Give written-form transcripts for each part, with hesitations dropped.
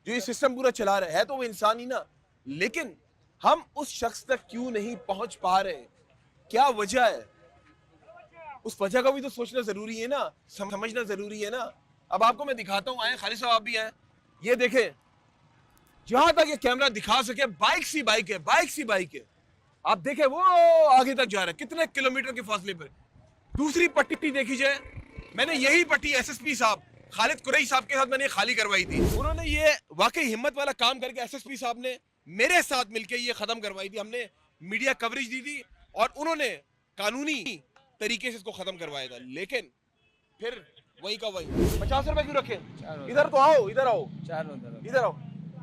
जो ये सिस्टम पूरा चला रहा है तो वो इंसान ही ना, लेकिन हम उस शख्स तक क्यों नहीं पहुंच पा रहे? क्या वजह है? उस वजह का भी तो सोचना जरूरी है ना, समझना जरूरी है ना। अब आपको मैं दिखाता हूँ, आए खालिद साहब आप भी आए, ये देखें, जहां तक ये कैमरा दिखा सके बाइक सी बाइक है, बाइक सी बाइक है। आप देखें वो आगे तक जा रहा है, कितने किलोमीटर के फासले पर। दूसरी पट्टी देखी जाए, मैंने यही पट्टी एसएसपी साहब खालिद कुरैशी साहब के साथ मैंने खाली करवाई थी। उन्होंने ये वाकई हिम्मत वाला काम करके एसएसपी साहब ने मेरे साथ मिलकर ये खत्म करवाई थी। हमने मीडिया कवरेज दी थी और उन्होंने कानूनी तरीके से इसको खत्म करवाया था, लेकिन फिर वही का वही। 50 रुपए क्यों रखे? इधर तो आओ, इधर आओ, इधर आओ।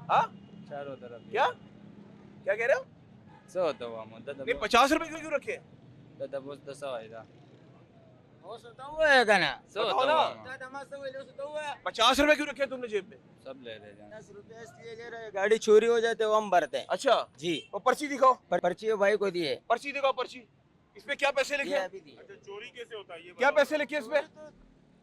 हाँ क्या क्या कह रहे हो? 50 रुपए क्यों रखे? 50 रुपए क्यों रखे तुमने जेब में? सब ले रहे हैं, 10 रुपए इसलिए ले रहे, गाड़ी चोरी हो जाते वो हम भरते हैं। अच्छा जी, और पर्ची दिखाओ, पर्ची भाई को दिए। पर्ची दिखाओ, पर्ची। इसमें क्या पैसे लिखे? अच्छा, चोरी कैसे होता है ये क्या पैसे लिखे इसमें?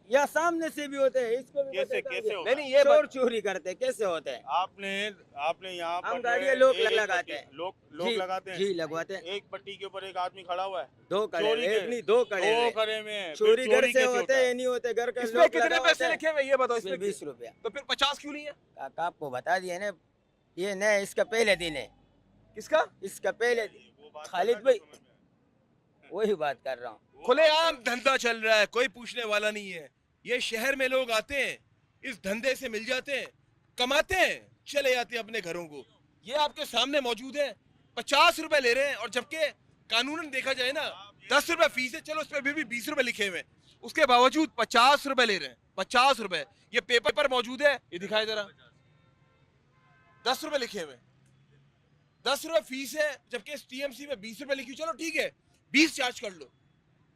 या सामने से भी होते हैं, इसको भी कैसे होते हैं। कैसे होता नहीं नहीं, ये चोर चोरी करते हैं, कैसे होते हैं? आपने यहाँ पर हम जो गाड़ियाँ है, लोग एक लगाते हैं। लोग जी, लगाते हैं। जी लगवाते हैं। एक पट्टी के ऊपर एक आदमी खड़ा हुआ है, दो खड़े चोरी हैं, के- नहीं दो खड़े दो हैं। खड़े में है। चोरी फिर घर से कैसे होते हैं, नहीं होते घर का इसमें लोग कितने लगा पैसे होते हैं। लिखे हुए ये बताओ? इसमें इसमें 20 रुपया। तो फिर 50 क्यों नहीं है? काका आपको बता दिए ना, ये न इसका पहले दिन है, किसका? इसका पहले वो बात खालिद करना भाई, है, समझ में। वही बात कर रहा हूँ। खुलेआम धंधा चल रहा है, कोई पूछने वाला नहीं है। ये शहर में लोग आते हैं, इस धंधे से मिल जाते हैं, कमाते हैं, चले जाते हैं अपने घरों को। ये आपके सामने मौजूद है, 50 रुपए ले रहे हैं, और जबकि कानूनन देखा जाए ना 10 रुपए फीस है, चलो उस पर भी 20 रुपए लिखे हुए हैं, उसके बावजूद 50 रुपए ले रहे हैं। 50 रुपए ये पेपर पर मौजूद है, ये दिखाए जरा, 10 रुपए लिखे हुए, 10 रुपए फीस है, जबकि टीएमसी में 20 रुपए लिखी। चलो ठीक है, 20 चार्ज कर लो,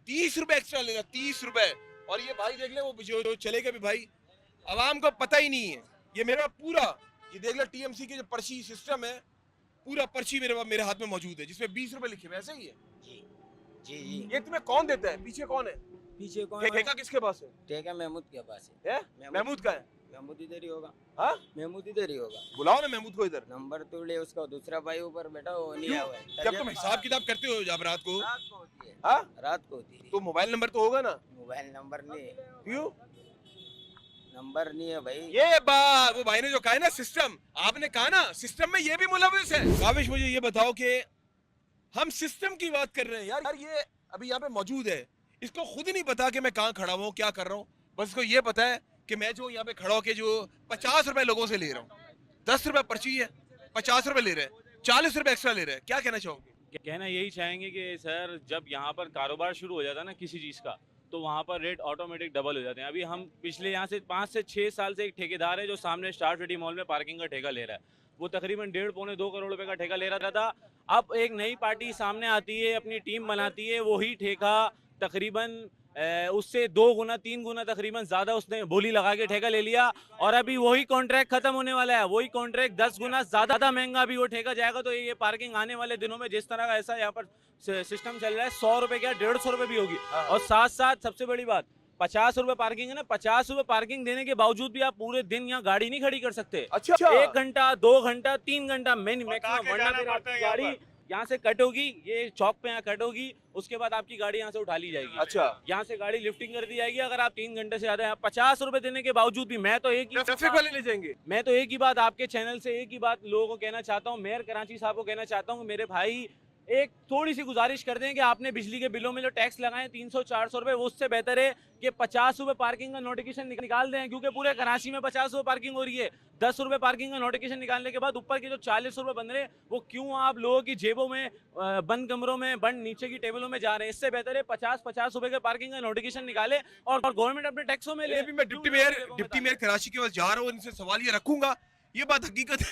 30 रुपए एक्स्ट्रा लेगा, 30 रुपए। और ये भाई देख ले, वो जो चले गए भी भाई, आवाम को पता ही नहीं है। ये मेरा पूरा, ये देख ले टीएमसी की जो पर्ची सिस्टम है, पूरा पर्ची मेरे हाथ में मौजूद है, जिसमें 20 रुपए लिखे हुए, ऐसे ही है। जी जी जी। ये तुम्हें कौन देता है? पीछे कौन है? पीछे कौन है? ठेका किसके पास है? ठेका महमूद के पास है। महमूद का है? महमूद इधर ही होगा। हाँ, महमूद इधर ही होगा। बुलाओ ना महमूद को इधर। नंबर तो ले उसका, दूसरा भाई ऊपर बैठा वो नहीं आया हुआ है। जब तुम हिसाब किताब करते हो जब रात को, रात को होती है। हाँ, रात को होती है। तो मोबाइल नंबर तो होगा ना? मोबाइल नंबर नहीं है। क्यों? नंबर नहीं है भाई। ये बात वो भाई ने जो कहा है ना, सिस्टम, आपने कहा ना सिस्टम में ये भी मुलविस है। काविश मुझे ये बताओ कि हम सिस्टम की बात कर रहे हैं यार, ये अभी यहाँ पे मौजूद है, इसको खुद ही नहीं पता कि मैं कहाँ खड़ा हूँ, क्या कर रहा हूँ। बस इसको ये पता है कि मैं जो यहाँ पे खड़ा होके जो 50 रुपए लोगों से ले रहा हूँ, 10 रुपए पर्ची है, 50 रुपए ले रहे हैं, 40 रुपए एक्स्ट्रा ले रहे हैं। क्या कहना चाहोगे? कहना यही चाहेंगे कि सर, जब यहाँ पर कारोबार शुरू हो जाता है ना किसी चीज़ का, तो वहाँ पर रेट ऑटोमेटिक डबल हो जाते हैं। अभी हम पिछले यहाँ से 5 से 6 साल से एक ठेकेदार है जो सामने स्टार सिटी मॉल में पार्किंग का ठेका ले रहा है, वो तकरीबन 1.5-2 करोड़ रुपए का ठेका ले रहा था। अब एक नई पार्टी सामने आती है, अपनी टीम बनाती है, वही ठेका तकरीबन उससे 2 गुना 3 गुना तकरीबन ज़्यादा उसने बोली लगा के ठेका ले लिया, और अभी वही कॉन्ट्रैक्ट खत्म होने वाला है, वही कॉन्ट्रैक्ट 10 गुना ज़्यादा महंगा अभी वो ठेका जाएगा। तो ये पार्किंग आने वाले दिनों में जिस तरह का ऐसा यहाँ पर सिस्टम चल रहा है, 100 रुपए क्या 150 रुपए भी होगी। और साथ साथ सबसे बड़ी बात, 50 रुपए पार्किंग है ना, 50 रुपए पार्किंग देने के बावजूद भी आप पूरे दिन यहाँ गाड़ी नहीं खड़ी कर सकते। अच्छा, 1 घंटा 2 घंटा 3 घंटा मैक्सिमम, के वरना जाना फिर पड़ता है आपकी यहाँ गाड़ी यहाँ से कट होगी, ये चौक पे यहाँ कट होगी, उसके बाद आपकी गाड़ी यहाँ से उठा ली जाएगी। अच्छा, यहाँ से गाड़ी लिफ्टिंग कर दी जाएगी। अगर आप 3 घंटे से ज्यादा यहाँ 50 रुपए देने के बावजूद भी, मैं तो ट्रैफिक वाले ले जाएंगे। मैं तो एक ही बात आपके चैनल से एक ही बात लोगों को कहना चाहता हूँ, मेयर कराची साहब को कहना चाहता हूँ, मेरे भाई एक थोड़ी सी गुजारिश कर दें कि आपने बिजली के बिलों में जो टैक्स लगाए 300-400 रुपए, वो उससे बेहतर है कि 50 रुपए पार्किंग का नोटिफिकेशन निकाल दें, क्योंकि पूरे कराची में 50 रुपए पार्किंग हो रही है। 10 रुपए पार्किंग का नोटिफिकेशन निकालने के बाद ऊपर के जो 40 रुपए बन रहे हैं, वो क्यों आप लोगों की जेबों में, बंद कमरों में, बंद नीचे की टेबलों में जा रहे हैं? इससे बेहतर है 50-50 रुपए के पार्किंग का नोटिफिकेशन निकाले और गवर्नमेंट अपने टैक्सों में ले। मैं डिप्टी मेयर कराची के पास जा रहा हूँ, इनसे सवाल ये रखूंगा, ये बात हकीकत है।